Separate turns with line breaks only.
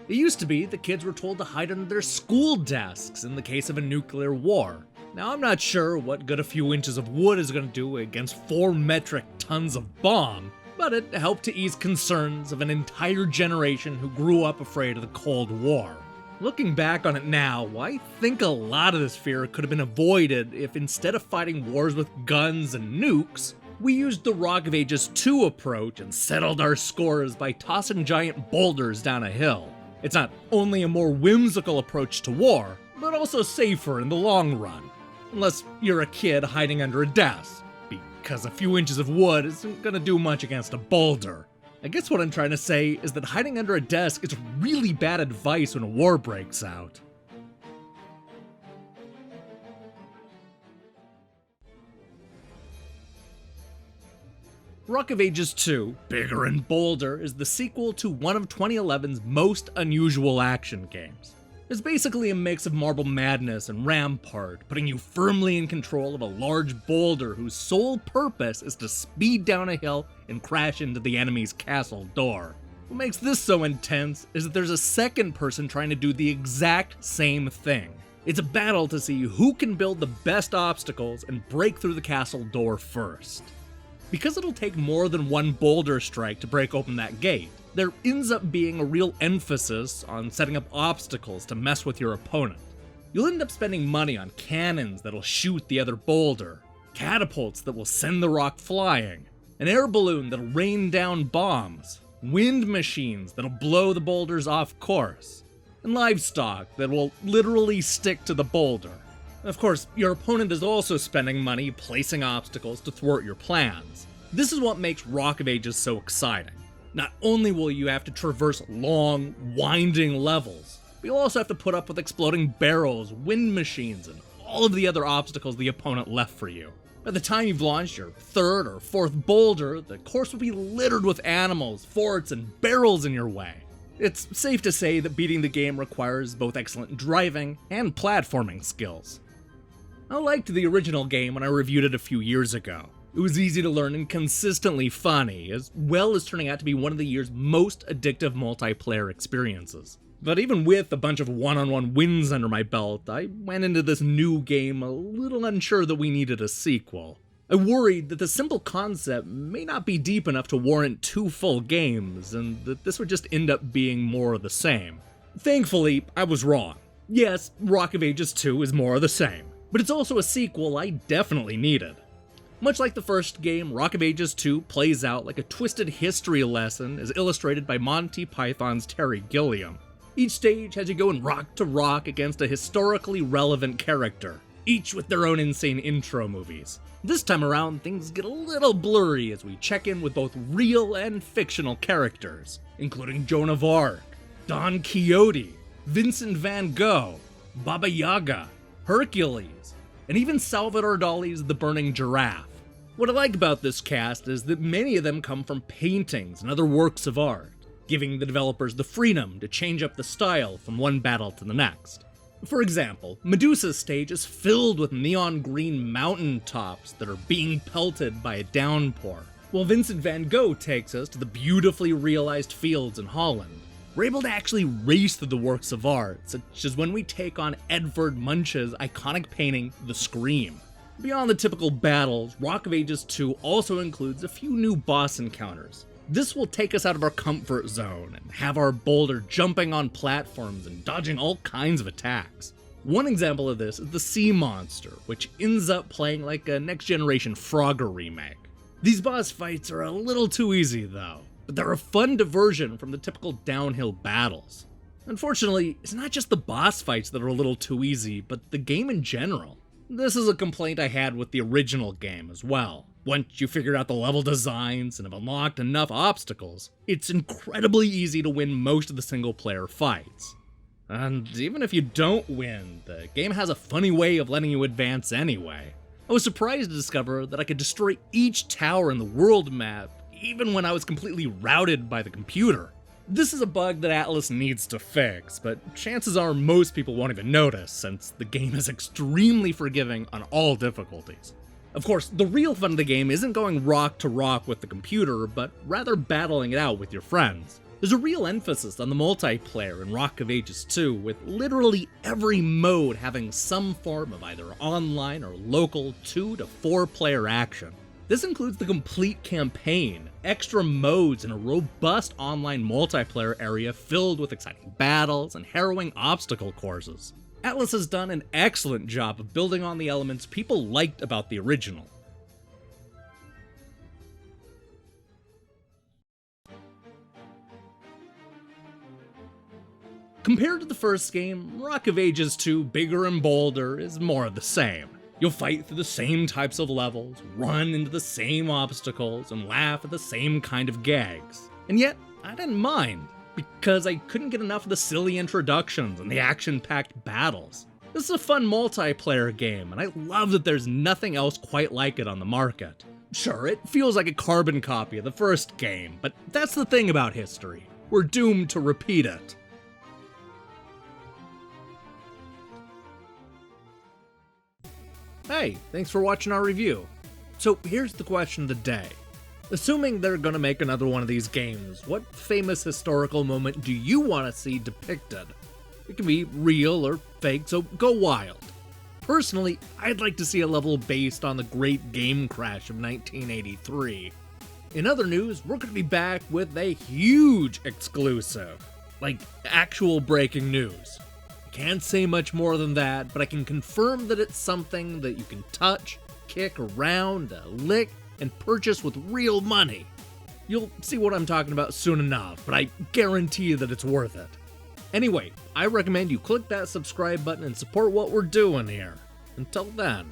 It used to be the kids were told to hide under their school desks in the case of a nuclear war. Now, I'm not sure what good a few inches of wood is going to do against 4 metric tons of bomb, but it helped to ease concerns of an entire generation who grew up afraid of the Cold War. Looking back on it now, I think a lot of this fear could have been avoided if instead of fighting wars with guns and nukes, we used the Rock of Ages 2 approach and settled our scores by tossing giant boulders down a hill. It's not only a more whimsical approach to war, but also safer in the long run. Unless you're a kid hiding under a desk, because a few inches of wood isn't gonna do much against a boulder. I guess what I'm trying to say is that hiding under a desk is really bad advice when a war breaks out. Rock of Ages 2, Bigger and Bolder, is the sequel to one of 2011's most unusual action games. It's basically a mix of Marble Madness and Rampart, putting you firmly in control of a large boulder whose sole purpose is to speed down a hill and crash into the enemy's castle door. What makes this so intense is that there's a second person trying to do the exact same thing. It's a battle to see who can build the best obstacles and break through the castle door first. Because it'll take more than one boulder strike to break open that gate, there ends up being a real emphasis on setting up obstacles to mess with your opponent. You'll end up spending money on cannons that'll shoot the other boulder, catapults that will send the rock flying, an air balloon that'll rain down bombs, wind machines that'll blow the boulders off course, and livestock that will literally stick to the boulder. Of course, your opponent is also spending money placing obstacles to thwart your plans. This is what makes Rock of Ages so exciting. Not only will you have to traverse long, winding levels, but you'll also have to put up with exploding barrels, wind machines, and all of the other obstacles the opponent left for you. By the time you've launched your 3rd or 4th boulder, the course will be littered with animals, forts, and barrels in your way. It's safe to say that beating the game requires both excellent driving and platforming skills. I liked the original game when I reviewed it a few years ago. It was easy to learn and consistently funny, as well as turning out to be one of the year's most addictive multiplayer experiences. But even with a bunch of one-on-one wins under my belt, I went into this new game a little unsure that we needed a sequel. I worried that the simple concept may not be deep enough to warrant 2 full games, and that this would just end up being more of the same. Thankfully, I was wrong. Yes, Rock of Ages 2 is more of the same, but it's also a sequel I definitely needed. Much like the first game, Rock of Ages 2 plays out like a twisted history lesson as illustrated by Monty Python's Terry Gilliam. Each stage has you going rock to rock against a historically relevant character, each with their own insane intro movies. This time around, things get a little blurry as we check in with both real and fictional characters, including Joan of Arc, Don Quixote, Vincent van Gogh, Baba Yaga, Hercules, and even Salvador Dali's The Burning Giraffe. What I like about this cast is that many of them come from paintings and other works of art, giving the developers the freedom to change up the style from one battle to the next. For example, Medusa's stage is filled with neon green mountain tops that are being pelted by a downpour, while Vincent van Gogh takes us to the beautifully realized fields in Holland. We're able to actually race through the works of art, such as when we take on Edvard Munch's iconic painting, The Scream. Beyond the typical battles, Rock of Ages 2 also includes a few new boss encounters. This will take us out of our comfort zone and have our boulder jumping on platforms and dodging all kinds of attacks. One example of this is the Sea Monster, which ends up playing like a next-generation Frogger remake. These boss fights are a little too easy though, but they're a fun diversion from the typical downhill battles. Unfortunately, it's not just the boss fights that are a little too easy, but the game in general. This is a complaint I had with the original game as well. Once you figure out the level designs and have unlocked enough obstacles, it's incredibly easy to win most of the single-player fights. And even if you don't win, the game has a funny way of letting you advance anyway. I was surprised to discover that I could destroy each tower in the world map, even when I was completely routed by the computer. This is a bug that Atlus needs to fix, but chances are most people won't even notice, since the game is extremely forgiving on all difficulties. Of course, the real fun of the game isn't going rock to rock with the computer, but rather battling it out with your friends. There's a real emphasis on the multiplayer in Rock of Ages 2, with literally every mode having some form of either online or local 2 to 4 player action. This includes the complete campaign, extra modes, and a robust online multiplayer area filled with exciting battles and harrowing obstacle courses. Atlus has done an excellent job of building on the elements people liked about the original. Compared to the first game, Rock of Ages 2 Bigger and Bolder is more of the same. You'll fight through the same types of levels, run into the same obstacles, and laugh at the same kind of gags. And yet, I didn't mind, because I couldn't get enough of the silly introductions and the action-packed battles. This is a fun multiplayer game, and I love that there's nothing else quite like it on the market. Sure, it feels like a carbon copy of the first game, but that's the thing about history. We're doomed to repeat it. Hey, thanks for watching our review. So here's the question of the day. Assuming they're gonna make another one of these games, what famous historical moment do you want to see depicted? It can be real or fake, so go wild. Personally, I'd like to see a level based on the Great Game Crash of 1983. In other news, we're gonna be back with a huge exclusive. Like, actual breaking news. Can't say much more than that, but I can confirm that it's something that you can touch, kick around, lick, and purchase with real money. You'll see what I'm talking about soon enough, but I guarantee that it's worth it. Anyway, I recommend you click that subscribe button and support what we're doing here. Until then.